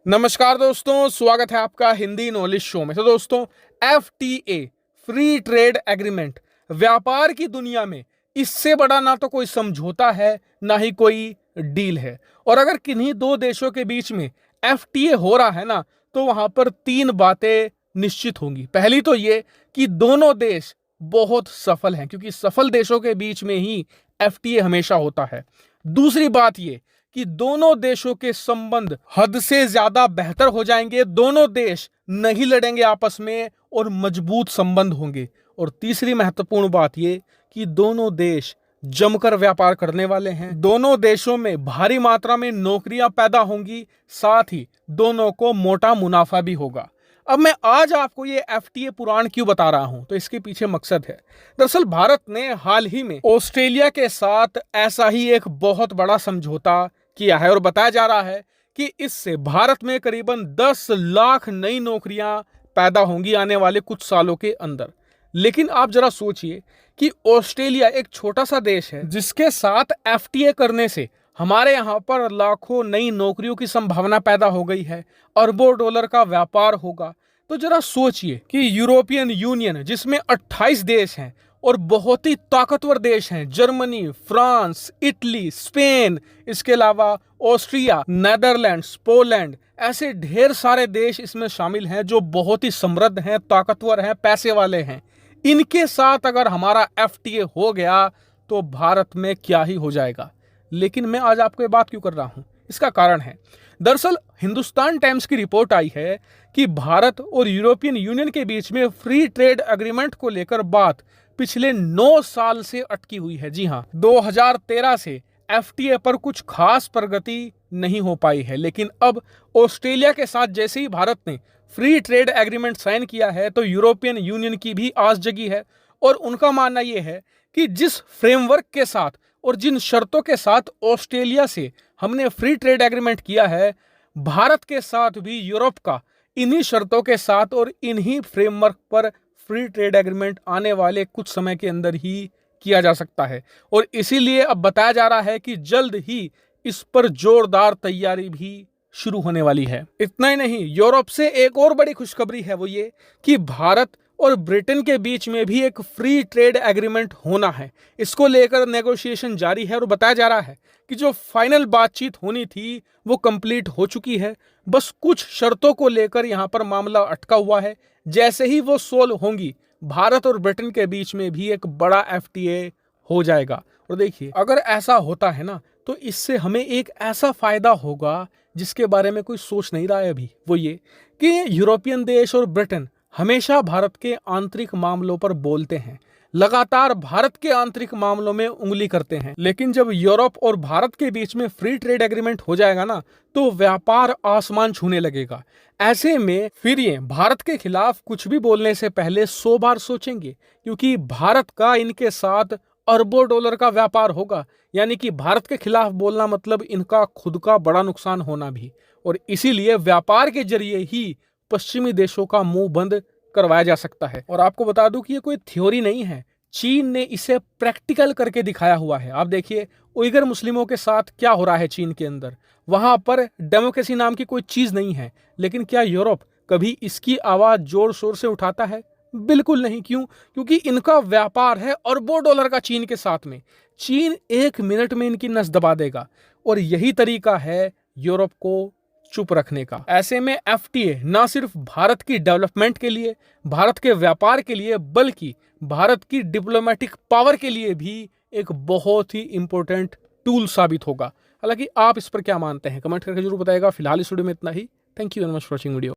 नमस्कार दोस्तों, स्वागत है आपका हिंदी नॉलेज शो में। तो दोस्तों, एफटीए फ्री ट्रेड एग्रीमेंट व्यापार की दुनिया में इससे बड़ा ना तो कोई समझौता है, ना ही कोई डील है। और अगर किन्हीं दो देशों के बीच में एफटीए हो रहा है ना, तो वहां पर तीन बातें निश्चित होंगी। पहली तो ये कि दोनों देश बहुत सफल हैं, क्योंकि सफल देशों के बीच में ही एफटीए हमेशा होता है। दूसरी बात ये कि दोनों देशों के संबंध हद से ज्यादा बेहतर हो जाएंगे, दोनों देश नहीं लड़ेंगे आपस में और मजबूत संबंध होंगे। और तीसरी महत्वपूर्ण बात यह कि दोनों देश जमकर व्यापार करने वाले हैं, दोनों देशों में भारी मात्रा में नौकरियां पैदा होंगी, साथ ही दोनों को मोटा मुनाफा भी होगा। अब मैं आज आपको ये एफटीए पुराण क्यों बता रहा हूं, तो इसके पीछे मकसद है। दरअसल भारत ने हाल ही में ऑस्ट्रेलिया के साथ ऐसा ही एक बहुत बड़ा समझौता किया है और बताया जा रहा है कि इससे भारत में करीबन 10 लाख नई नौकरियां पैदा होंगी आने वाले कुछ सालों के अंदर। लेकिन आप जरा सोचिए कि ऑस्ट्रेलिया एक छोटा सा देश है जिसके साथ एफटीए करने से हमारे यहाँ पर लाखों नई नौकरियों की संभावना पैदा हो गई है, अरबों डॉलर का व्यापार होगा। तो जरा सोचिए कि यूरोपियन यूनियन जिसमें 28 देश हैं और बहुत ही ताकतवर देश हैं, जर्मनी, फ्रांस, इटली, स्पेन, इसके अलावा ऑस्ट्रिया, नेदरलैंड्स, पोलैंड, ऐसे ढेर सारे देश इसमें शामिल हैं जो बहुत ही समृद्ध हैं, ताकतवर हैं, पैसे वाले हैं। इनके साथ अगर हमारा एफटीए हो गया तो भारत में क्या ही हो जाएगा। लेकिन मैं आज आपको ये बात क्यों कर रहा हूं, इसका कारण है। दरअसल हिंदुस्तान टाइम्स की रिपोर्ट आई है कि भारत और यूरोपियन यूनियन के बीच में फ्री ट्रेड एग्रीमेंट को लेकर बात पिछले 9 साल से अटकी हुई है। जी हां, 2013 से एफटीए पर कुछ खास प्रगति नहीं हो पाई है। लेकिन अब ऑस्ट्रेलिया के साथ जैसे ही भारत ने फ्री ट्रेड एग्रीमेंट साइन किया है तो यूरोपियन यूनियन की भी आस जगी है और उनका मानना यह है कि जिस फ्रेमवर्क के साथ और जिन शर्तों के साथ ऑस्ट्रेलिया से हमने फ्री ट्रेड एग्रीमेंट किया है, भारत के साथ भी यूरोप का इन्हीं शर्तों के साथ और इन्हीं फ्रेमवर्क पर फ्री ट्रेड एग्रीमेंट आने वाले कुछ समय के अंदर ही किया जा सकता है। और इसीलिए अब बताया जा रहा है कि जल्द ही इस पर जोरदार तैयारी भी शुरू होने वाली है। इतना ही नहीं, यूरोप से एक और बड़ी खुशखबरी है, वो ये कि भारत और ब्रिटेन के बीच में भी एक फ्री ट्रेड एग्रीमेंट होना है। इसको लेकर नेगोशिएशन जारी है और बताया जा रहा है कि जो फाइनल बातचीत होनी थी वो कंप्लीट हो चुकी है। बस कुछ शर्तों को लेकर यहाँ पर मामला अटका हुआ है। जैसे ही वो सोल्व होंगी, भारत और ब्रिटेन के बीच में भी एक बड़ा एफटीए हो जाएगा। और देखिए, अगर ऐसा होता है ना, तो इससे हमें एक ऐसा फायदा होगा जिसके बारे में कोई सोच नहीं रहा है अभी। वो ये कि यूरोपियन देश और ब्रिटेन हमेशा भारत के आंतरिक मामलों पर बोलते हैं, लगातार भारत के आंतरिक मामलों में उंगली करते हैं। लेकिन जब यूरोप और भारत के बीच में फ्री ट्रेड एग्रीमेंट हो जाएगा ना, तो व्यापार आसमान छूने लगेगा। ऐसे में फिर ये भारत के खिलाफ कुछ भी बोलने से पहले 100 बार सोचेंगे, क्योंकि भारत का इनके साथ अरबों डॉलर का व्यापार होगा। यानी कि भारत के खिलाफ बोलना मतलब इनका खुद का बड़ा नुकसान होना भी। और इसीलिए व्यापार के जरिए ही पश्चिमी देशों का मुंह बंद करवाया जा सकता है। और आपको बता दूं कि ये कोई थ्योरी नहीं है, चीन ने इसे प्रैक्टिकल करके दिखाया हुआ है। आप देखिए उइगर मुस्लिमों के साथ क्या हो रहा है चीन के अंदर। वहां पर डेमोक्रेसी नाम की कोई चीज नहीं है। लेकिन क्या यूरोप कभी इसकी आवाज जोर शोर से उठाता है? बिल्कुल नहीं। क्यों? क्योंकि इनका व्यापार है अरबों डॉलर का चीन के साथ में। चीन 1 मिनट में इनकी नस दबा देगा और यही तरीका है यूरोप को चुप रखने का। ऐसे में एफटीए ना सिर्फ भारत की डेवलपमेंट के लिए, भारत के व्यापार के लिए, बल्कि भारत की डिप्लोमेटिक पावर के लिए भी एक बहुत ही इंपॉर्टेंट टूल साबित होगा। हालांकि आप इस पर क्या मानते हैं, कमेंट करके जरूर बताइएगा। फिलहाल इस वीडियो में इतना ही। Thank you very much for watching video.